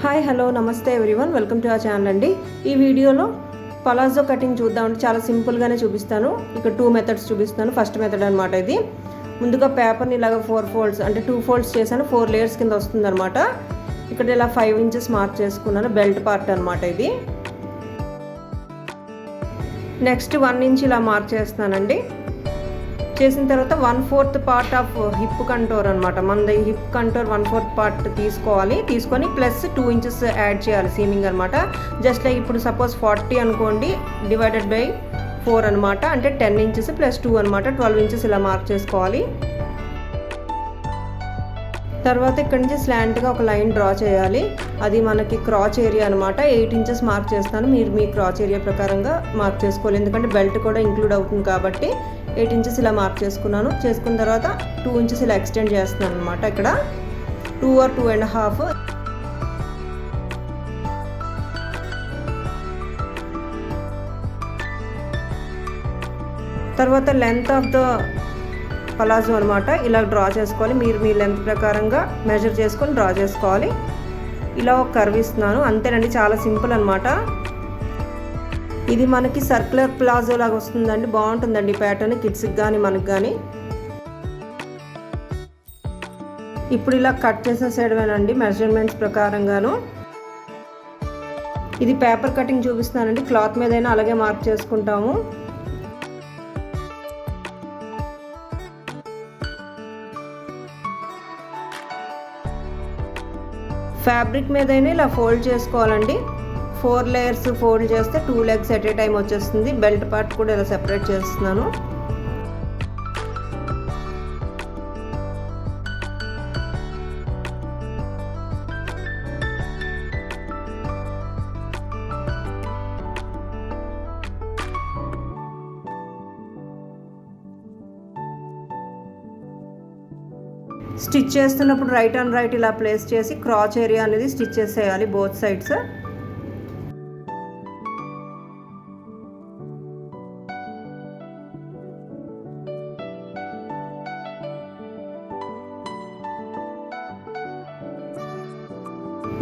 Hi hello నమస్తే everyone, welcome to our channel అండి. ఈ వీడియోలో పలాజో కటింగ్ చూద్దామంటే చాలా సింపుల్గానే చూపిస్తాను. ఇక్కడ 2 మెథడ్స్ చూపిస్తాను. ఫస్ట్ మెథడ్ అనమాట ఇది. ముందుగా పేపర్ని ఇలాగ 4 ఫోల్డ్స్ అంటే 2 ఫోల్డ్స్ చేశాను. 4 లేయర్స్ కింద వస్తుందన్నమాట. ఇక్కడ ఇలా 5 ఇంచెస్ మార్క్ చేసుకున్నాను. బెల్ట్ పార్ట్ అనమాట ఇది. నెక్స్ట్ 1 ఇంచ్ ఇలా మార్క్ చేస్తున్నానండి. చేసిన తర్వాత 1/4 పార్ట్ ఆఫ్ హిప్ కంటోర్ అనమాట. మన హిప్ కంటోర్ 1/4 పార్ట్ తీసుకొని ప్లస్ 2 ఇంచెస్ యాడ్ చేయాలి సీమింగ్ అనమాట. జస్ట్ లైక్ ఇప్పుడు సపోజ్ 40 అనుకోండి, డివైడెడ్ బై 4 అనమాట. అంటే 10 ఇంచెస్ ప్లస్ 2 అనమాట. 12 ఇంచెస్ ఇలా మార్క్ చేసుకోవాలి. తర్వాత ఇక్కడ నుంచి స్లాంట్గా ఒక లైన్ డ్రా చేయాలి. అది మనకి క్రాచ్ ఏరియా అనమాట. 8 ఇంచెస్ మార్క్ చేస్తాను. మీరు మీ క్రాచ్ ఏరియా ప్రకారంగా మార్క్ చేసుకోవాలి, ఎందుకంటే బెల్ట్ కూడా ఇంక్లూడ్ అవుతుంది కాబట్టి. 8 ఇంచెస్ ఇలా మార్క్ చేసుకున్నాను. చేసుకున్న తర్వాత 2 ఇంచెస్ ఇలా ఎక్స్టెండ్ చేస్తున్నాను అనమాట. ఇక్కడ 2 or 2.5. తర్వాత లెంత్ ఆఫ్ ద పలాజో అనమాట. ఇలా డ్రా చేసుకోవాలి. మీరు మీ లెంత్ ప్రకారంగా మెజర్ చేసుకొని డ్రా చేసుకోవాలి. ఇలా ఒక కర్వ్ ఇస్తున్నాను. అంతేనండి, చాలా సింపుల్ అనమాట. ఇది మనకి సర్క్యులర్ ప్లాజో లాగా వస్తుందండి. బాగుంటుందండి ప్యాటర్న్, కిడ్స్కి కానీ మనకి కానీ. ఇప్పుడు ఇలా కట్ చేసేసేయడమేనండి మెజర్మెంట్స్ ప్రకారంగాను. ఇది పేపర్ కటింగ్ చూపిస్తున్నానండి. క్లాత్ మీదైనా అలాగే మార్క్ చేసుకుంటాము. ఫ్యాబ్రిక్ మీదైనా ఇలా ఫోల్డ్ చేసుకోవాలండి. 4 లేయర్స్ ఫోల్డ్ చేస్తే 2 లెగ్స్ ఎట్ ఏ టైం వచ్చేస్తుంది. బెల్ట్ పార్ట్ కూడా ఇలా సెపరేట్ చేస్తున్నాను. స్టిచ్ చేస్తున్నప్పుడు రైట్ అండ్ రైట్ ఇలా ప్లేస్ చేసి క్రాచ్ ఏరియా అనేది స్టిచ్ చేసేయాలి బోత్ సైడ్స్.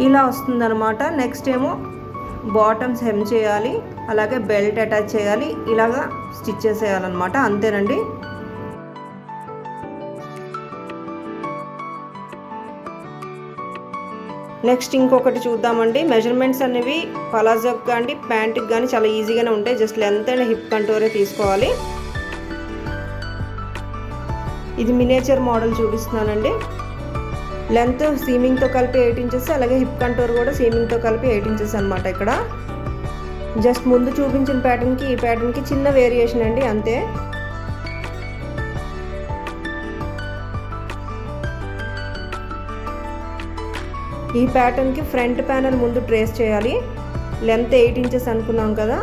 ఇలా వస్తుందన్నమాట. నెక్స్ట్ ఏమో బాటమ్స్ హెమ్ చేయాలి, అలాగే బెల్ట్ అటాచ్ చేయాలి. ఇలాగా స్టిచ్ చేసేయాలన్నమాట. అంతేనండి. నెక్స్ట్ ఇంకొకటి చూద్దామండి. మెజర్మెంట్స్ అనేవి పలాజోకి కానీ ప్యాంట్కి కానీ చాలా ఈజీగానే ఉంటాయి. జస్ట్ లెంత్ అండ్ హిప్ కంటోరే తీసుకోవాలి. ఇది మినియేచర్ మోడల్ చూపిస్తున్నానండి. లెంత్ సీమింగ్తో కలిపి 8 ఇంచెస్, అలాగే హిప్ కంటోర్ కూడా సీమింగ్తో కలిపి 8 ఇంచెస్ అనమాట. ఇక్కడ జస్ట్ ముందు చూపించిన ప్యాటర్న్కి ఈ ప్యాటర్న్కి చిన్న వేరియేషన్ అండి, అంతే. ఈ ప్యాటర్న్కి ఫ్రంట్ ప్యానల్ ముందు ట్రేస్ చేయాలి. లెంత్ 8 ఇంచెస్ అనుకున్నాం కదా,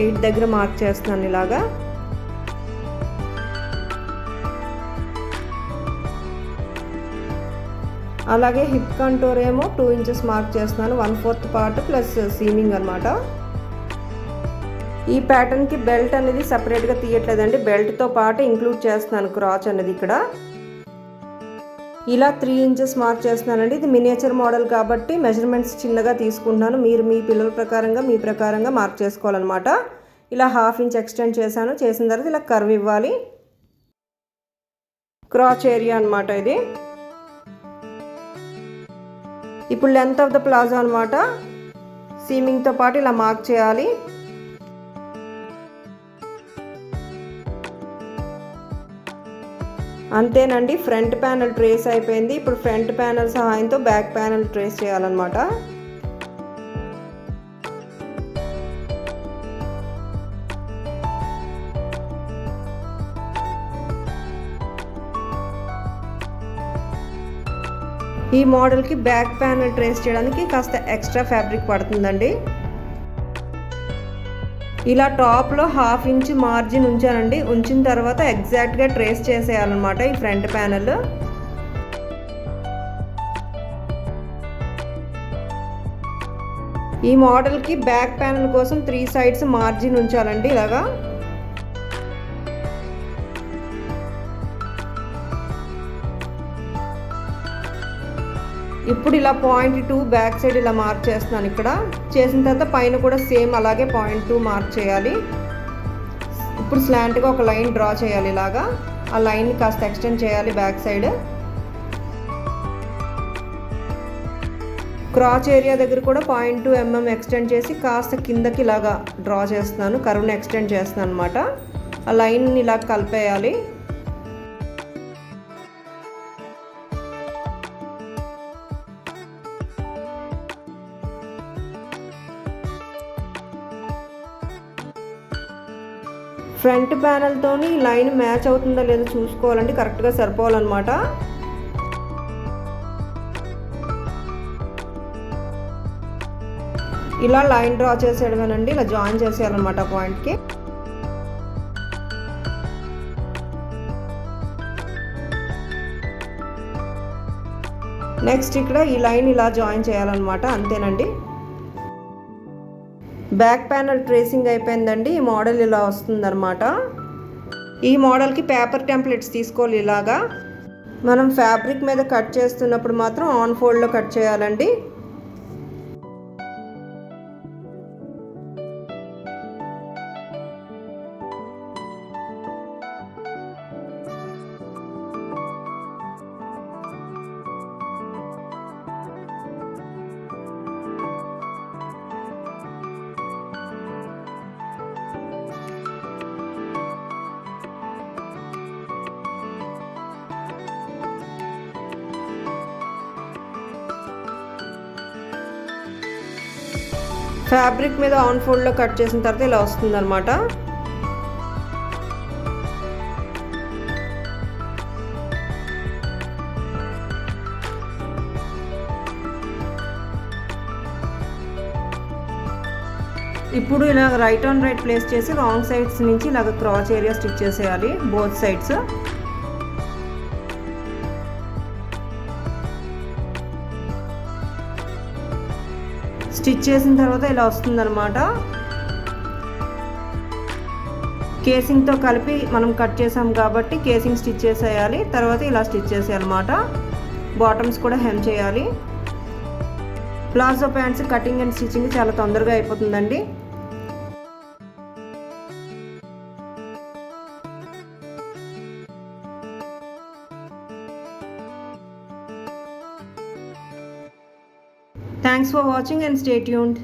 8 దగ్గర మార్క్ చేస్తున్నాను ఇలాగా. అలాగే హిప్ కంటోర్ ఏమో 2 ఇంచెస్ మార్క్ చేస్తున్నాను. 1/4 పార్ట్ ప్లస్ సీమింగ్ అనమాట. ఈ ప్యాటర్న్కి బెల్ట్ అనేది సపరేట్గా తీయట్లేదండి, బెల్ట్తో పాటు ఇంక్లూడ్ చేస్తున్నాను క్రాచ్ అనేది ఇక్కడ. ఇలా 3 ఇంచెస్ మార్క్ చేస్తున్నానండి. ఇది మినియేచర్ మోడల్ కాబట్టి మెజర్మెంట్స్ చిన్నగా తీసుకుంటున్నాను. మీరు మీ పిల్లల ప్రకారంగా మార్క్ చేసుకోవాలన్నమాట. ఇలా 1/2 ఇంచ్ ఎక్స్టెండ్ చేశాను. చేసిన తర్వాత ఇలా కర్వ్ ఇవ్వాలి. క్రాచ్ ఏరియా అనమాట ఇది. ఇప్పుడు లెంత్ ఆఫ్ ద ప్లాజో అనమాట. సీమింగ్తో పాటు ఇలా మార్క్ చేయాలి. అంతేనండి, ఫ్రంట్ ప్యానల్ ట్రేస్ అయిపోయింది. ఇప్పుడు ఫ్రంట్ ప్యానల్ సహాయంతో బ్యాక్ ప్యానల్ ట్రేస్ చేయాలన్నమాట. ఈ మోడల్కి బ్యాక్ ప్యానల్ ట్రేస్ చేయడానికి కాస్త ఎక్స్ట్రా ఫ్యాబ్రిక్ పడుతుందండి. ఇలా టాప్లో 1/2 ఇంచ్ మార్జిన్ ఉంచానండి. ఉంచిన తర్వాత ఎగ్జాక్ట్గా ట్రేస్ చేసేయాలన్నమాట ఈ ఫ్రంట్ ప్యానల్. ఈ మోడల్కి బ్యాక్ ప్యానల్ కోసం 3 సైడ్స్ మార్జిన్ ఉంచాలండి ఇలాగా. ఇప్పుడు ఇలా 0.2 బ్యాక్ సైడ్ ఇలా మార్క్ చేస్తున్నాను. ఇక్కడ చేసిన తర్వాత పైన కూడా సేమ్ అలాగే 0.2 మార్క్ చేయాలి. ఇప్పుడు స్లాంట్గా ఒక లైన్ డ్రా చేయాలి. ఇలాగా ఆ లైన్ని కాస్త ఎక్స్టెండ్ చేయాలి బ్యాక్ సైడ్. క్రాచ్ ఏరియా దగ్గర కూడా 0.2 mm ఎక్స్టెండ్ చేసి కాస్త కిందకి ఇలాగా డ్రా చేస్తున్నాను. కర్వ్ని ఎక్స్టెండ్ చేస్తున్నాను అనమాట. ఆ లైన్ని ఇలా కలిపేయాలి. ఫ్రంట్ ప్యానల్తోని లైన్ మ్యాచ్ అవుతుందా లేదో చూసుకోవాలంటే కరెక్ట్గా సరిపోవాలన్నమాట. ఇలా లైన్ డ్రా చేసేయడమేనండి. ఇలా జాయిన్ చేసేయాలన్నమాట పాయింట్కి. నెక్స్ట్ ఇక్కడ ఈ లైన్ ఇలా జాయిన్ చేయాలన్నమాట. అంతేనండి. బ్యాక్ ప్యానల్ ట్రేసింగ్ అయిపోయిందండి. ఈ మోడల్ ఇలా వస్తుందన్నమాట. ఈ మోడల్కి పేపర్ టెంప్లెట్స్ తీసుకోవాలి. ఇలాగా మనం ఫ్యాబ్రిక్ మీద కట్ చేస్తున్నప్పుడు మాత్రం ఆన్ ఫోల్డ్లో కట్ చేయాలండి. ఫ్యాబ్రిక్ మీద ఆన్ ఫోల్డ్లో కట్ చేసిన తర్వాత ఇలా వస్తుందన్నమాట. ఇప్పుడు ఇలా రైట్ ఆన్ రైట్ ప్లేస్ చేసి రాంగ్ సైడ్స్ నుంచి ఇలాగ క్రాచ్ ఏరియా స్టిచ్ చేసేయాలి బోత్ సైడ్స్. స్టిచ్ చేసిన తర్వాత ఇలా వస్తుందన్నమాట. కేసింగ్తో కలిపి మనం కట్ చేసాం కాబట్టి కేసింగ్ స్టిచ్ చేసేయాలి. తర్వాత ఇలా స్టిచ్ చేసేయాలన్నమాట. బాటమ్స్ కూడా హెమ్ చేయాలి. Palazzo pants cutting and stitching చాలా తొందరగా అయిపోతుందండి. Thanks for watching and stay tuned.